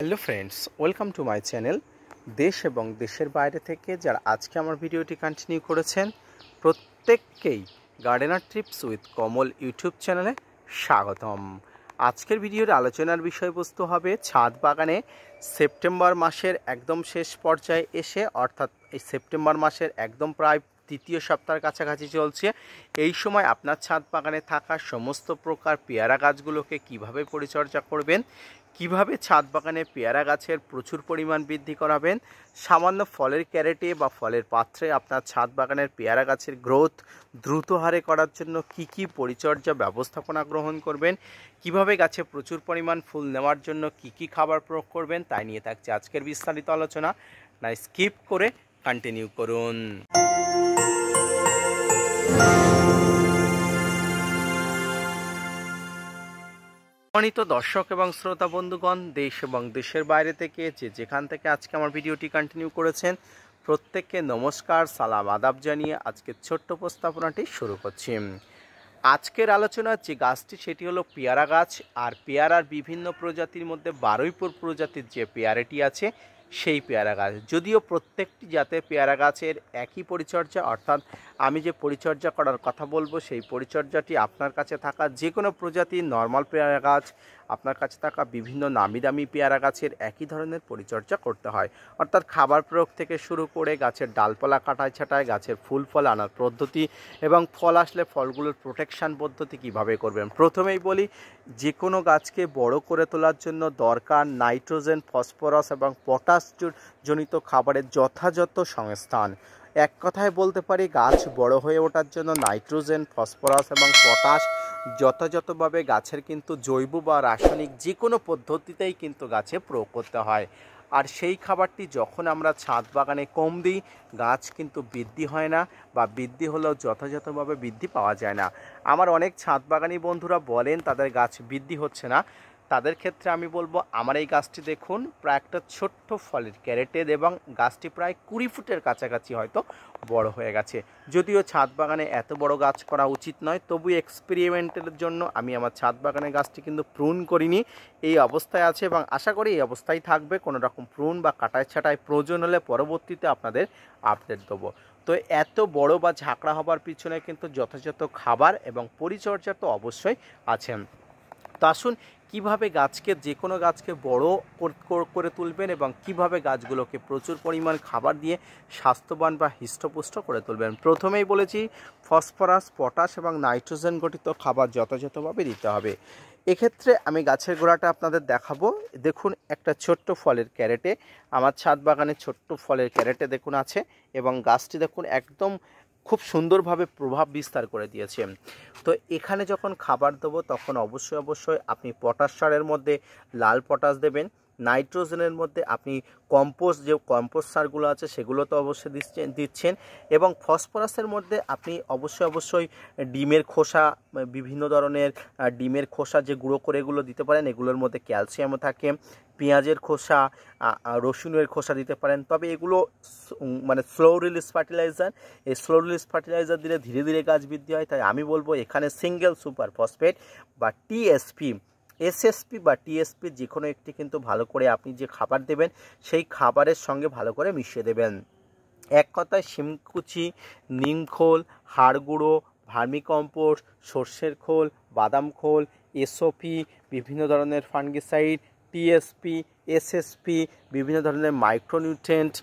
Hello friends, welcome to my channel. দেশ এবং দেশের বাইরে থেকে যারা আজকে আমার ভিডিওটি কন্টিনিউ করেছেন প্রত্যেককেই gardener TRIPS with Kamal YouTube চ্যানেলে স্বাগতম। আজকের ভিডিওর আলোচনার বিষয়বস্তু হবে ছাদ বাগানে সেপ্টেম্বর মাসের একদম শেষ পর্যায়ে এসে, অর্থাৎ এই সেপ্টেম্বর মাসের একদম প্রায় তৃতীয় সপ্তাহের কাছাকাছি চলছে। এই সময় আপনার ছাদ বাগানে থাকা সমস্ত প্রকার পেয়ারা গাছগুলোকে কিভাবে পরিচর্যা করবেন, কিভাবে ছাদ বাগানে পেয়ারা গাছের প্রচুর পরিমাণ বৃদ্ধি করাবেন, সামান্য ফলের ক্যারেটে বা ফলের পাত্রে আপনার ছাদ বাগানের পেয়ারা গাছের গ্রোথ দ্রুত হারে করার জন্য কি পরিচর্যা ব্যবস্থাপনা গ্রহণ করবেন, কিভাবে গাছে প্রচুর পরিমাণ ফুল নেওয়ার জন্য কি খাবার প্রয়োগ করবেন, তাই নিয়ে থাকছে আজকের বিস্তারিত আলোচনা। না স্কিপ করে কন্টিনিউ করুন। সম্মানিত দর্শক এবং শ্রোতা বন্ধুগণ, দেশ এবং দেশের বাইরে থেকে যেখান থেকে আজকে আমার ভিডিওটি কন্টিনিউ করেছেন প্রত্যেককে নমস্কার, সালাম, আদাব জানিয়ে আজকের ছোট্ট উপস্থাপনাটি শুরু করছি। আজকের আলোচনার যে গাছটি সেটি হলো পেয়ারা গাছ। আর পেয়ারার বিভিন্ন প্রজাতির মধ্যে বারুইপুর প্রজাতির যে পেয়ারাটি আছে সেই পেয়ারা গাছ, যদিও প্রত্যেকটি জাতের পেয়ারা গাছের একই পরিচর্যা, অর্থাৎ আমি যে পরিচর্যা করার কথা বলবো সেই পরিচর্যাটি আপনার কাছে থাকা যে কোনো প্রজাতির নর্মাল পেয়ারা গাছ, আপনার কাছে থাকা বিভিন্ন নামি দামি পেয়ারা গাছের একই ধরনের পরিচর্যা করতে হয়। অর্থাৎ খাবার প্রয়োগ থেকে শুরু করে গাছের ডালপালা কাটায় ছাটায়, গাছের ফুল ফল আনার পদ্ধতি এবং ফল আসলে ফলগুলোর প্রোটেকশান পদ্ধতি কিভাবে করবেন। প্রথমেই বলি, যে কোনো গাছকে বড় করে তোলার জন্য দরকার নাইট্রোজেন, ফসফরাস এবং পটাশ জনিত খাবারের যথাযথ সংস্থান। এক কথায় বলতে পারি, গাছ বড় হয়ে ওঠার জন্য নাইট্রোজেন, ফসফরাস এবং পটাশ যথাযথভাবে গাছের কিন্তু জৈব বা রাসায়নিক যে কোনো পদ্ধতিতেই কিন্তু গাছে প্রয়োগ করতে হয়। আর সেই খাবারটি যখন আমরা ছাদ বাগানে কম দিই, গাছ কিন্তু বৃদ্ধি হয় না, বা বৃদ্ধি হলেও যথাযথভাবে বৃদ্ধি পাওয়া যায় না। আমার অনেক ছাদ বাগানি বন্ধুরা বলেন তাদের গাছ বৃদ্ধি হচ্ছে না। তাদের ক্ষেত্রে আমি বলবো, আমার এই গাছটি দেখুন, প্রায় একটা ছোট্ট ফলের ক্যারেটের, এবং গাছটি প্রায় 20 ফুটের কাছাকাছি হয়তো বড় হয়ে গেছে। যদিও ছাদ বাগানে এত বড় গাছ করা উচিত নয়, তবু এক্সপেরিমেন্টের জন্য আমি আমার ছাদ বাগানের গাছটি কিন্তু প্রুন করিনি, এই অবস্থায় আছে এবং আশা করি এই অবস্থায় থাকবে। কোনো রকম প্রুন বা কাটায় ছাটায় প্রয়োজন হলে পরবর্তীতে আপনাদের আপডেট দেবো। তো এত বড় বা ঝাঁকড়া হবার পিছনে কিন্তু যথাযথ খাবার এবং পরিচর্যা তো অবশ্যই আছে। তো আসুন, কীভাবে গাছকে, যে কোনো গাছকে বড় করে তুলবেন এবং কিভাবে গাছগুলোকে প্রচুর পরিমাণ খাবার দিয়ে স্বাস্থ্যবান বা হৃষ্টপুষ্ট করে তুলবেন। প্রথমেই বলেছি, ফসফরাস, পটাশ এবং নাইট্রোজেন গঠিত খাবার যথাযথভাবে দিতে হবে। এক্ষেত্রে আমি গাছের গোড়াটা আপনাদের দেখাবো। দেখুন, একটা ছোট্ট ফলের ক্যারেটে, আমার ছাদ বাগানে ছোট্ট ফলের ক্যারেটে দেখুন আছে, এবং গাছটি দেখুন একদম খুব সুন্দরভাবে প্রভাব বিস্তার করে দিয়েছে। তো এখানে যখন খাবার দেবো তখন অবশ্যই আপনি পটাশ সারের মধ্যে লাল পটাশ দেবেন, নাইট্রোজেনের মধ্যে আপনি যে কম্পোস্ট সারগুলো আছে সেগুলো তো অবশ্যই দিচ্ছেন, এবং ফসফরাসের মধ্যে আপনি অবশ্যই ডিমের খোসা, বিভিন্ন ধরনের ডিমের খোসা যে গুঁড়ো করে এগুলো দিতে পারেন। এগুলোর মধ্যে ক্যালসিয়ামও থাকে। পেঁয়াজের খোসা, রসুনের খোসা দিতে পারেন। তবে এগুলো মানে স্লো রিলিজ ফার্টিলাইজার, এই স্লো রিলিজ ফার্টিলাইজার দিলে ধীরে ধীরে গাছ বৃদ্ধি হয়। তাই আমি বলবো এখানে সিঙ্গেল সুপার ফসফেট বা টিএসপি, এসএসপি বা টিএসপি যে কোনো একটি কিন্তু ভালো করে আপনি যে খাবার দেবেন সেই খাবারের সঙ্গে ভালো করে মিশিয়ে দেবেন। এক কথায় শিমকুচি, নিমখোল, হাড় গুঁড়ো, ভার্মিকম্পোস্ট, সর্ষের খোল, বাদাম খোল, এসওপি, বিভিন্ন ধরনের ফাঙ্গিসাইড, টিএসপি, এসএসপি, বিভিন্ন ধরনের মাইক্রোনিউট্রিয়েন্ট,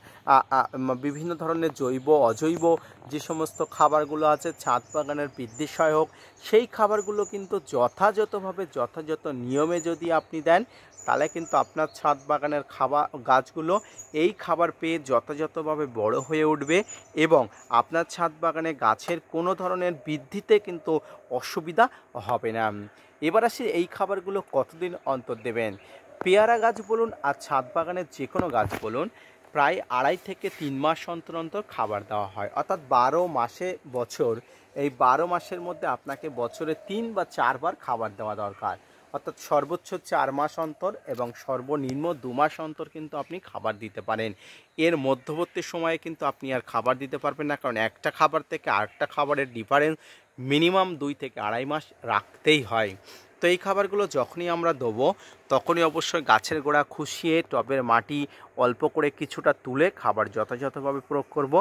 বিভিন্ন ধরনের জৈব অজৈব যে সমস্ত খাবারগুলো আছে ছাদ বাগানের বৃদ্ধি সহায়ক, সেই খাবারগুলো কিন্তু যথাযথভাবে যথাযথ নিয়মে যদি আপনি দেন, তাহলে কিন্তু আপনার ছাদ বাগানের গাছগুলো এই খাবার পেয়ে যথাযথভাবে বড় হয়ে উঠবে, এবং আপনার ছাদ বাগানে গাছের কোনো ধরনের বৃদ্ধিতে কিন্তু অসুবিধা হবে না। এবার আসি, এই খাবারগুলো কতদিন অন্তর দেবেন। পেয়ারা গাছ বলুন আর ছাদ বাগানের যে কোনো গাছ বলুন, প্রায় 2.5 থেকে 3 মাস অন্তর অন্তর খাবার দেওয়া হয়। অর্থাৎ 12 মাসে বছর, এই 12 মাসের মধ্যে আপনাকে বছরে 3 বা 4 বার খাবার দেওয়া দরকার। অর্থাৎ সর্বোচ্চ 4 মাস অন্তর এবং সর্বনিম্ন 2 মাস অন্তর কিন্তু আপনি খাবার দিতে পারেন। এর মধ্যবর্তী সময়ে কিন্তু আপনি আর খাবার দিতে পারবেন না, কারণ একটা খাবার থেকে আরেকটা খাবারের ডিফারেন্স মিনিমাম 2 থেকে 2.5 মাস রাখতেই হয়। তো এই খাবারগুলো যখনই আমরা দেবো তখনই অবশ্যই গাছের গোড়া খুশিয়ে টবের মাটি অল্প করে কিছুটা তুলে খাবার যথাযথভাবে প্রয়োগ করব,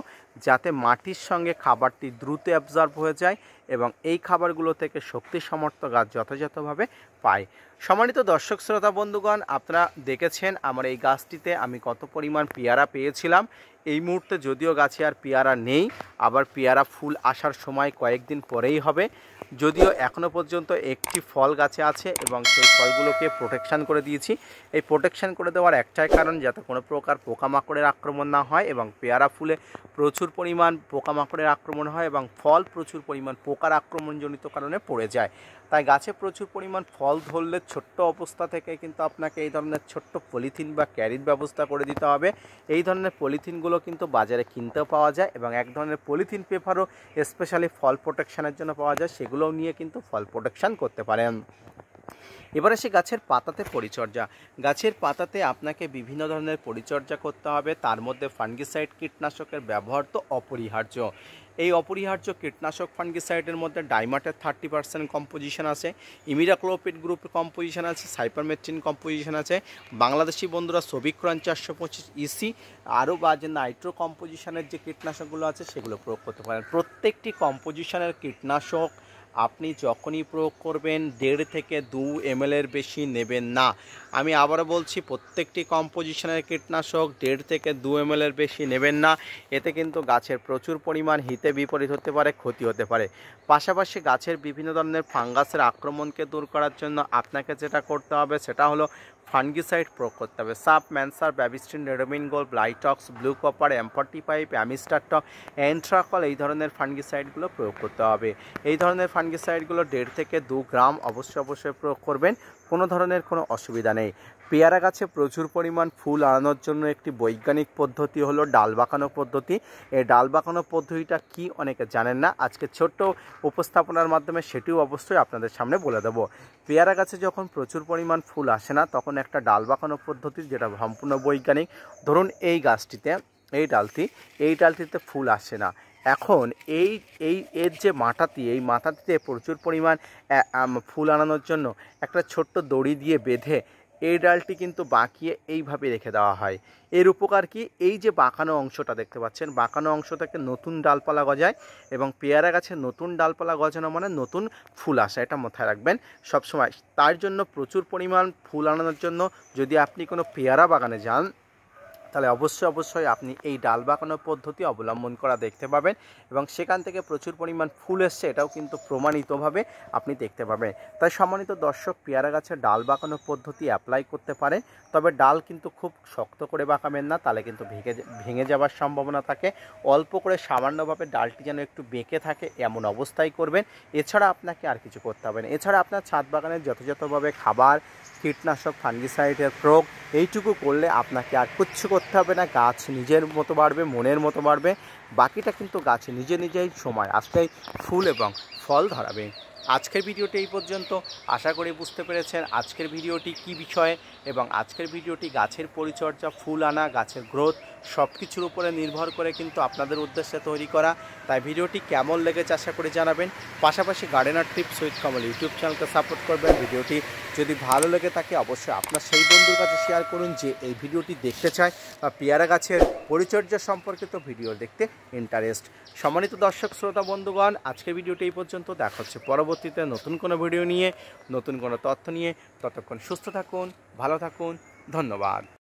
যাতে মাটির সঙ্গে খাবারটি দ্রুত অ্যাবজর্ব হয়ে যায় এবং এই খাবারগুলো থেকে শক্তি সমর্থ গাছ যথাযথভাবে পায়। সম্মানিত দর্শক শ্রোতা বন্ধুগণ, আপনারা দেখেছেন আমার এই গাছটিতে আমি কত পরিমাণ পেয়ারা পেয়েছিলাম। এই মুহূর্তে যদিও গাছে আর পেয়ারা নেই, আবার পেয়ারা ফুল আসার সময় কয়েকদিন পরেই হবে। যদিও এখনও পর্যন্ত একটি ফল গাছে আছে এবং সেই ফলগুলোকে প্রোটেকশান করে দিয়েছি। এই প্রোটেকশান করে দেওয়ার একটাই কারণ, যাতে কোনো প্রকার পোকামাকড়ের আক্রমণ না হয় এবং পেয়ারা ফুলে প্রচুর পরিমাণ পোকামাকড়ের আক্রমণ হয় এবং ফল প্রচুর পরিমাণ পোকার আক্রমণজনিত কারণে পড়ে যায়। তাই গাছে প্রচুর পরিমাণ ফল ধরলে ছোট্ট অবস্থা থেকে কিন্তু আপনাকে এই ধরনের ছোট্ট পলিথিন বা ক্যারির ব্যবস্থা করে দিতে হবে। এই ধরনের পলিথিনগুলো কিন্তু বাজারে কিনতেও পাওয়া যায় এবং এক ধরনের পলিথিন পেপারও স্পেশালি ফল প্রোটেকশানের জন্য পাওয়া যায়, সেগুলোও নিয়ে কিন্তু ফল প্রোটেকশান করতে পারেন। এবারে সে গাছের পাতাতে পরিচর্যা। গাছের পাতাতে আপনাকে বিভিন্ন ধরনের পরিচর্যা করতে হবে, তার মধ্যে ফাঙ্গিসাইড কীটনাশকের ব্যবহার তো অপরিহার্য। এই অপরিহার্য কীটনাশক ফাঙ্গিসাইডের মধ্যে ডাইমাটের 30% কম্পোজিশন আছে, ইমিডাক্লোপিড গ্রুপের কম্পোজিশন আছে, সাইপারমেথ্রিন কম্পোজিশন আছে। বাংলাদেশি বন্ধুরা সবিক্রন 425 ইসি আরও বা যে নাইট্রো কম্পোজিশনের যে কীটনাশকগুলো আছে সেগুলো প্রয়োগ করতে পারেন। প্রত্যেকটি কম্পোজিশনের কীটনাশক আপনি যখনই প্রয়োগ করবেন 1.5 থেকে 2 ml বেশি নেবেন না। আমি আবারও বলছি, প্রত্যেকটি কম্পোজিশনের কীটনাশক 1.5 থেকে 2 ml বেশি নেবেন না। এতে কিন্তু গাছের প্রচুর পরিমাণ হিতে বিপরীত হতে পারে, ক্ষতি হতে পারে। পাশাপাশি গাছের বিভিন্ন ধরনের ফাঙ্গাসের আক্রমণকে দূর করার জন্য আপনাকে যেটা করতে হবে সেটা হলো ফাঙ্গিসাইড প্রয়োগ করতে হবে। সাপ, ম্যানসার, Bavistin, Ridomil Gold, Blitox, blue copper, M45, Amistar Top, Antracol এই ধরনের ফাঙ্গিসাইডগুলো প্রয়োগ করতে হবে। এই ধরনের ফাঙ্গিসাইডগুলো 1.5 থেকে 2 গ্রাম অবশ্যই প্রয়োগ করবেন, কোনো ধরনের কোনো অসুবিধা নেই। পেয়ারা গাছে প্রচুর পরিমাণ ফুল আনানোর জন্য একটি বৈজ্ঞানিক পদ্ধতি হলো ডাল বাঁকানো পদ্ধতি। এই ডাল বাঁকানো পদ্ধতিটা কি অনেকে জানেন না, আজকে ছোট্ট উপস্থাপনার মাধ্যমে সেটিও অবশ্যই আপনাদের সামনে বলে দেবো। পেয়ারা গাছে যখন প্রচুর পরিমাণ ফুল আসে না, তখন একটা ডাল বাঁকানো পদ্ধতি যেটা সম্পূর্ণ বৈজ্ঞানিক। ধরুন এই গাছটিতে এই ডালটিতে ফুল আসে না, এখন এর যে মাথাটি, এই মাথাটিতে প্রচুর পরিমাণ ফুল আনানোর জন্য একটা ছোট্ট দড়ি দিয়ে বেঁধে এই ডালটি কিন্তু বাঁকিয়ে এইভাবে রেখে দেওয়া হয়। এর উপকার কি, এই যে বাঁকানো অংশটা দেখতে পাচ্ছেন, বাঁকানো অংশ থেকে নতুন ডালপালা গজায় এবং পেয়ারা গাছে নতুন ডালপালা গজানো মানে নতুন ফুল আসা, এটা মাথায় রাখবেন সবসময়। তার জন্য প্রচুর পরিমাণ ফুল আনানোর জন্য যদি আপনি কোনো পেয়ারা বাগানে যান, তাহলে অবশ্যই আপনি এই ডাল বাঁকানো পদ্ধতি অবলম্বন করা দেখতে পাবেন এবং সেখান থেকে প্রচুর পরিমাণ ফুল এসছে, এটাও কিন্তু প্রমাণিতভাবে আপনি দেখতে পাবেন। তাই সম্মানিত দর্শক, পেয়ারা গাছের ডাল বাঁকানো পদ্ধতি অ্যাপ্লাই করতে পারেন, তবে ডাল কিন্তু খুব শক্ত করে বাঁকাবেন না, তাহলে কিন্তু ভেঙে যাওয়ার সম্ভাবনা থাকে। অল্প করে সামান্যভাবে ডালটি যেন একটু বেঁকে থাকে এমন অবস্থায় করবেন। এছাড়া আপনাকে আর কিছু করতে হবে না। এছাড়া আপনার ছাদ বাগানে যথাযথভাবে খাবার, কীটনাশক, ফাঙ্গিসাইডের প্রয়োগ এইটুকু করলে আপনাকে আর কিচ্ছু করতে হবে না। গাছ নিজের মতো বাড়বে, মনের মতো বাড়বে। বাকিটা কিন্তু গাছ নিজেই সময় আসলেই ফুল এবং ফল ধরাবে। আজকের ভিডিওটি এই পর্যন্ত। আশা করি বুঝতে পেরেছেন আজকের ভিডিওটি কী বিষয়ে, এবং আজকের ভিডিওটি গাছের পরিচর্যা, ফুল আনা, গাছের গ্রোথ সব কিছুর উপরে নির্ভর করে কিন্তু আপনাদের উদ্দেশ্যে তৈরি করা। তাই ভিডিওটি কেমন লেগেছে আশা করে জানাবেন। পাশাপাশি gardener tips with Kamal YouTube চ্যানেলকে সাপোর্ট করবেন। ভিডিওটি যদি ভালো লেগে থাকে অবশ্যই আপনার সেই বন্ধুর কাছে শেয়ার করুন যে এই ভিডিওটি দেখতে চায় বা পেয়ারা গাছের পরিচর্যা সম্পর্কিত ভিডিও দেখতে ইন্টারেস্ট। সম্মানিত দর্শক শ্রোতা বন্ধুগণ, আজকের ভিডিওটি এই পর্যন্ত। দেখা হচ্ছে পরবর্তীতে নতুন কোনো ভিডিও নিয়ে, নতুন কোনো তথ্য নিয়ে। ততক্ষণ সুস্থ থাকুন, ভালো থাকুন, ধন্যবাদ।